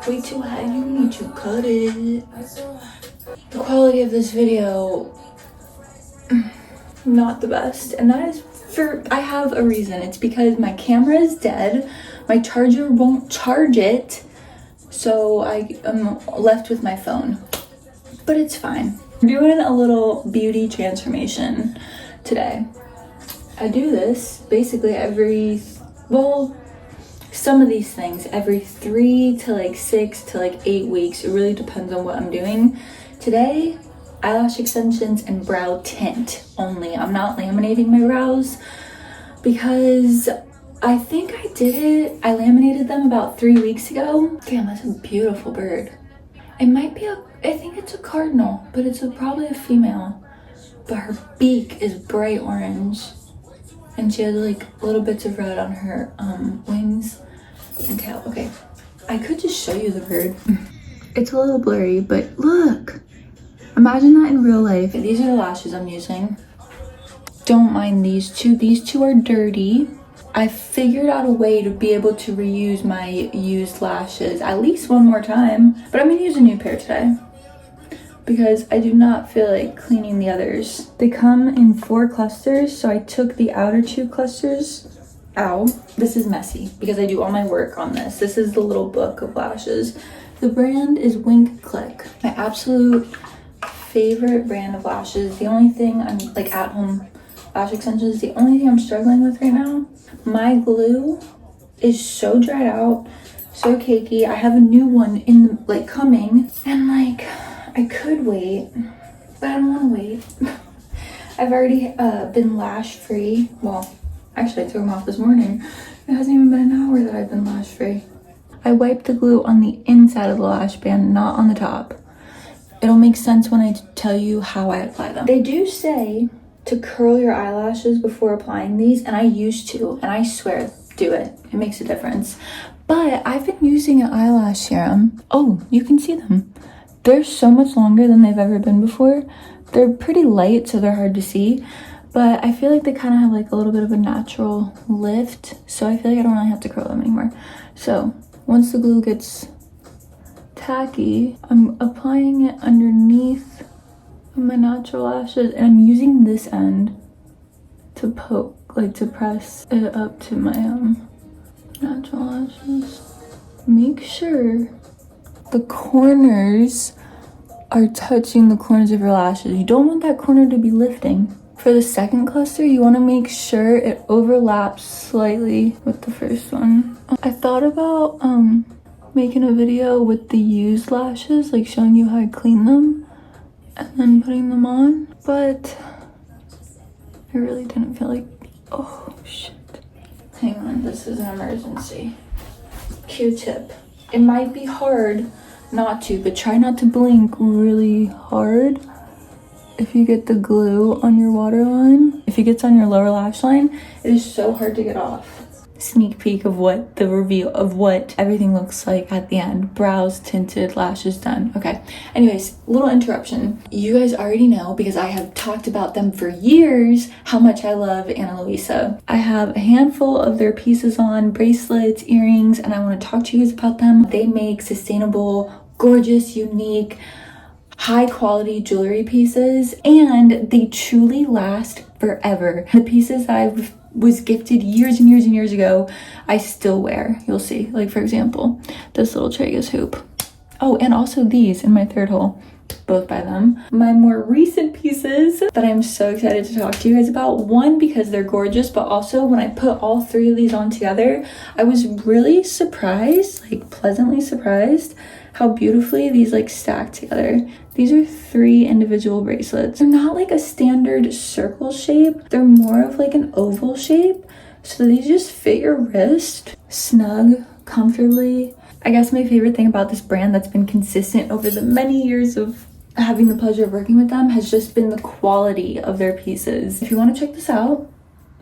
way too high, you need to cut it. The quality of this video, not the best, and that is I have a reason. It's because my camera is dead, my charger won't charge it, so I am left with my phone. But it's fine. I'm doing a little beauty transformation today. I do this basically some of these things every 3 to like 6 to like 8 weeks. It really depends on what I'm doing. Today, eyelash extensions and brow tint only. I'm not laminating my brows because I think I did it. I laminated them about 3 weeks ago. Damn, that's a beautiful bird. It might be I think it's a cardinal, but it's probably a female. But her beak is bright orange. And she has like little bits of red on her wings and tail. Okay, I could just show you the bird. It's a little blurry, but look. Imagine that in real life. These are the lashes I'm using. Don't mind these two. These two are dirty. I figured out a way to be able to reuse my used lashes at least one more time. But I'm gonna use a new pair today because I do not feel like cleaning the others. They come in 4 clusters, so I took the outer 2 clusters out. This is messy because I do all my work on this. This is the little book of lashes. The brand is Wink Click. My absolute favorite brand of lashes. The only thing I'm like at home lash extensions, the only thing I'm struggling with right now. My glue is so dried out, so cakey. I have a new one coming, and like I could wait, but I don't want to wait. I've already been lash free. Well, actually I took them off this morning. It hasn't even been an hour that I've been lash free. I wiped the glue on the inside of the lash band, not on the top. It'll make sense when I tell you how I apply them. They do say to curl your eyelashes before applying these, and I used to, and I swear, do it. It makes a difference. But I've been using an eyelash serum. Oh, you can see them. They're so much longer than they've ever been before. They're pretty light, so they're hard to see. But I feel like they kind of have like a little bit of a natural lift. So I feel like I don't really have to curl them anymore. So once the glue gets tacky, I'm applying it underneath my natural lashes, and I'm using this end to poke, like to press it up to my natural lashes. Make sure the corners are touching the corners of your lashes. You don't want that corner to be lifting. For the second cluster, you want to make sure it overlaps slightly with the first one. I thought about making a video with the used lashes, like showing you how I clean them and then putting them on, but I really didn't feel like, oh shit. Hang on, this is an emergency. Q-tip. It might be hard not to, but try not to blink really hard if you get the glue on your waterline. If it gets on your lower lash line, it is so hard to get off. Sneak peek of what the reveal of what everything looks like at the end. Brows tinted, lashes done. Okay, anyways, little interruption. You guys already know, because I have talked about them for years, how much I love Ana Luisa. I have a handful of their pieces on, bracelets, earrings, and I want to talk to you guys about them. They make sustainable, gorgeous, unique, high quality jewelry pieces, and they truly last forever. The pieces that I was gifted years and years and years ago, I still wear. You'll see, like for example, this little tragus hoop. Oh, and also these in my third hole, both by them. My more recent pieces that I'm so excited to talk to you guys about, one, because they're gorgeous, but also when I put all 3 of these on together, I was really surprised, like pleasantly surprised, how beautifully these like stack together. These are 3 individual bracelets. They're not like a standard circle shape. They're more of like an oval shape. So these just fit your wrist, snug, comfortably. I guess my favorite thing about this brand that's been consistent over the many years of having the pleasure of working with them has just been the quality of their pieces. If you want to check this out,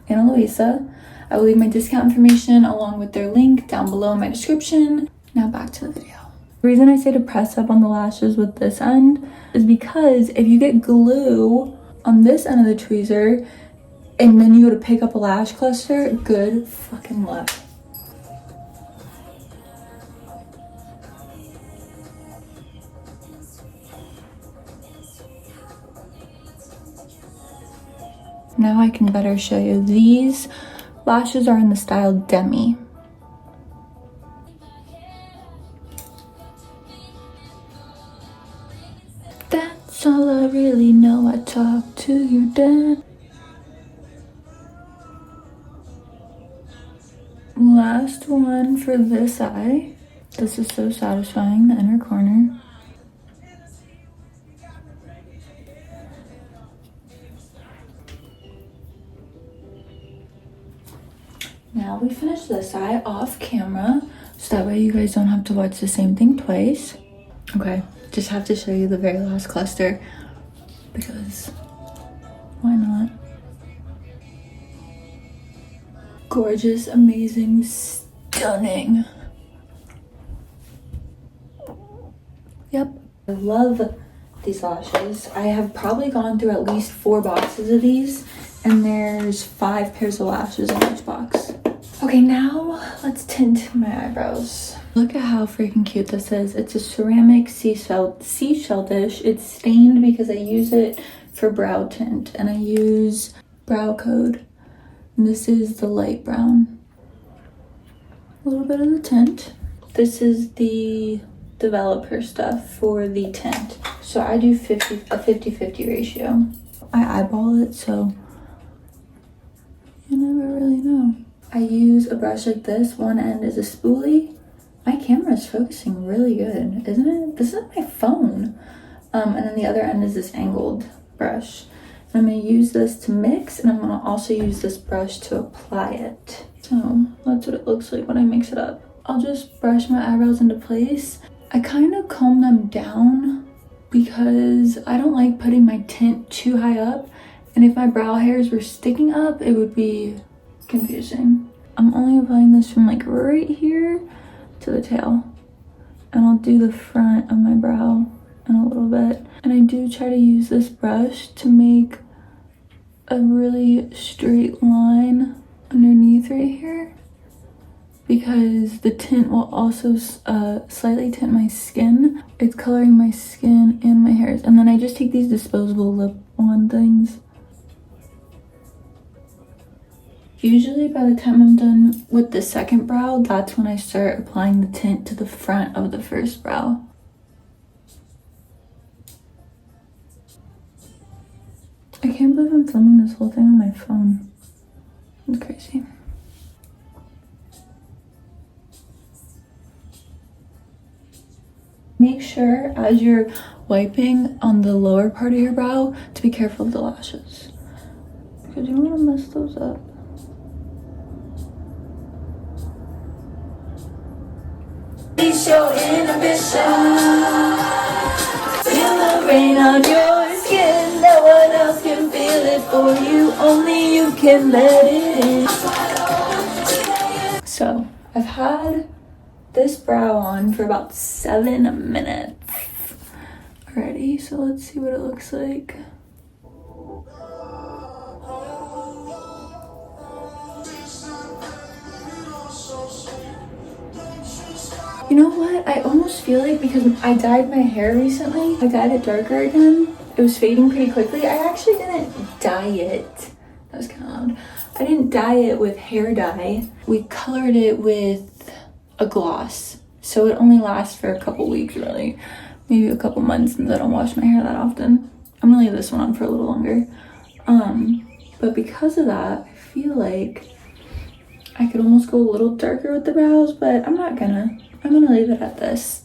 Ana Luisa, I will leave my discount information along with their link down below in my description. Now back to the video. The reason I say to press up on the lashes with this end is because if you get glue on this end of the tweezer and then you go to pick up a lash cluster, good fucking luck. Now I can better show you. These lashes are in the style Demi. That's all I really know. I talk to your dad. Last one for this eye. This is so satisfying, the inner corner. Now we finish this eye off camera, so that way you guys don't have to watch the same thing twice. Okay, just have to show you the very last cluster, because why not? Gorgeous, amazing, stunning. Yep, I love these lashes. I have probably gone through at least 4 boxes of these, and there's 5 pairs of lashes in each box. Okay, now let's tint my eyebrows. Look at how freaking cute this is. It's a ceramic seashell dish. It's stained because I use it for brow tint, and I use Brow Code. And this is the light brown. A little bit of the tint. This is the developer stuff for the tint. So I do a 50-50 ratio. I eyeball it, so you never really know. I use a brush like this. One end is a spoolie. My camera is focusing really good, isn't it? This is my phone. And then the other end is this angled brush. And I'm gonna use this to mix, and I'm gonna also use this brush to apply it. So that's what it looks like when I mix it up. I'll just brush my eyebrows into place. I kind of comb them down because I don't like putting my tint too high up. And if my brow hairs were sticking up, it would be confusing. I'm only applying this from like right here to the tail. And I'll do the front of my brow in a little bit. And I do try to use this brush to make a really straight line underneath right here, because the tint will also slightly tint my skin. It's coloring my skin and my hairs. And then I just take these disposable lip on things. Usually by the time I'm done with the second brow, that's when I start applying the tint to the front of the first brow. I can't believe I'm filming this whole thing on my phone. It's crazy. Make sure as you're wiping on the lower part of your brow to be careful of the lashes, because you don't want to mess those up. Show inhibition. Feel the rain on your skin. No one else can feel it for you. Only you can let it in. So I've had this brow on for about 7 minutes already. So let's see what it looks like. You know what? I almost feel like, because I dyed my hair recently, I dyed it darker again. It was fading pretty quickly. I actually didn't dye it. That was kind of loud. I didn't dye it with hair dye. We colored it with a gloss. So it only lasts for a couple weeks, really. Maybe a couple months, since I don't wash my hair that often. I'm gonna leave this one on for a little longer. But because of that, I feel like I could almost go a little darker with the brows, but I'm not gonna. I'm gonna leave it at this.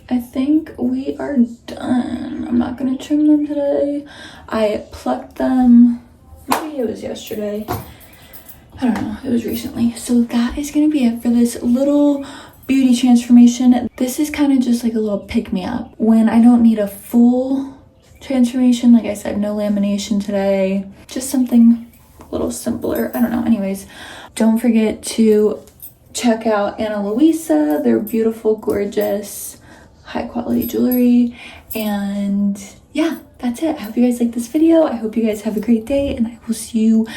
I think we are done. I'm not gonna trim them today. I plucked them, maybe it was yesterday. I don't know, it was recently. So that is gonna be it for this little beauty transformation. This is kind of just like a little pick-me-up when I don't need a full transformation. Like I said, no lamination today, just something a little simpler. I don't know. Anyways, don't forget to check out Ana Luisa. They're beautiful, gorgeous, high quality jewelry. And yeah, that's it. I hope you guys like this video. I hope you guys have a great day, and I will see you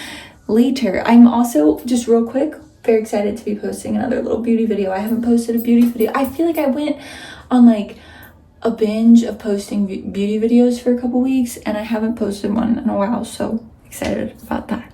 later. I'm also, just real quick, very excited to be posting another little beauty video. I haven't posted a beauty video. I feel like I went on like a binge of posting beauty videos for a couple weeks, and I haven't posted one in a while, so excited about that.